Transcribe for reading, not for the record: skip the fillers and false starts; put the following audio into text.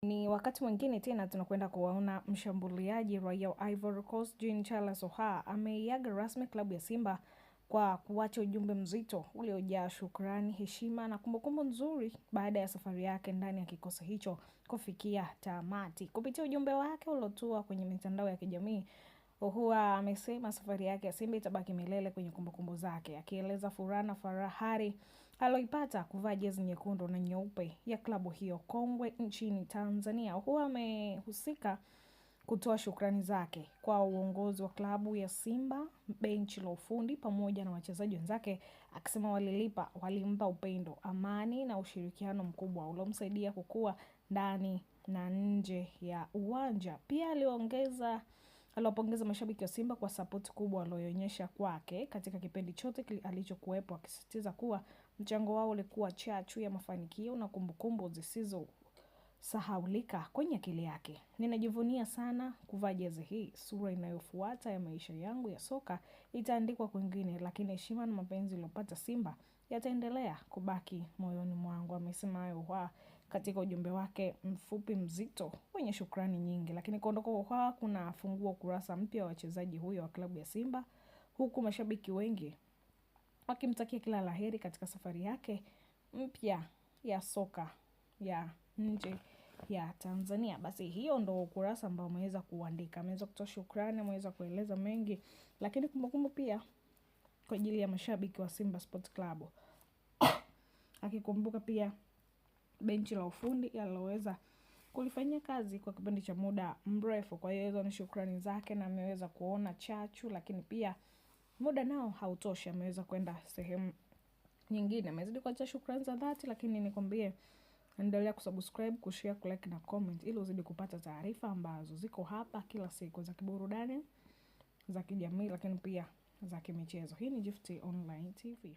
Ni wakati mwingine tena tunakwenda kuwaona mshambuliaji raia wa Ivory Coast Jean Charles Ahoua ameiaga rasmi klabu ya Simba kwa kuacha ujumbe mzito uliojaa shukrani, heshima na kumbukumbu nzuri baada ya safari yake ndani ya kikosi hicho kufikia tamati. Kupitia ujumbe wake uliotua kwenye mitandao ya kijamii, Ahoua amesema safari yake ya Simba itabaki milele kwenye kumbukumbu zake, akieleza furaha na fahari aloipata kuvaa jezi nyekundu na nyeupe ya klabu hiyo kongwe nchini Tanzania. Ahoua amehusika kutoa shukrani zake kwa uongozi wa klabu ya Simba, benchi la ufundi pamoja na wachezaji wenzake, akisema walimpa upendo, amani na ushirikiano mkubwa uliomsaidia kukua ndani na nje ya uwanja. Pia aliwapongeza mashabiki wa Simba kwa support kubwa walioonyesha kwake katika kipindi chote alichokuwepo, akisisitiza kuwa mchango wao ulikuwa chachu ya mafanikio na kumbukumbu zisizo sahaulika kwenye akili yake. Ninajivunia sana kuvaa jezi hii. Sura inayofuata ya maisha yangu ya soka itaandikwa kwingine, lakini heshima na mapenzi niliyopata Simba yataendelea kubaki moyoni mwangu, amesema Ahoua katika ujumbe wake mfupi mzito wenye shukrani nyingi. Lakini kuondoka kwa Ahoua kunafungua ukurasa mpya wa wachezaji huyo wa klabu ya Simba, huku mashabiki wengi wakimtakia kila laheri katika safari yake mpya ya soka ya nje ya Tanzania. Basi hiyo ndo ukurasa ambao ameweza kuandika. Ameweza kutoa shukrani, ameweza kueleza mengi, lakini kumbukumbu pia kwa ajili ya mashabiki wa Simba Sports Club. Akikumbuka pia benchi la ufundi aliloweza kulifanyia kazi kwa kipindi cha muda mrefu. Kwa hiyo hizo ni shukrani zake na ameweza kuona chachu, lakini pia muda nao hautoshi, ameweza kwenda sehemu nyingine. Amezidi kuacha shukrani za dhati, lakini nikwambie endelea kusubscribe, kushare, kulike na comment ili uzidi kupata taarifa ambazo ziko hapa kila siku za kiburudani, za kijamii, lakini pia za kimichezo. Hii ni Gift Online TV.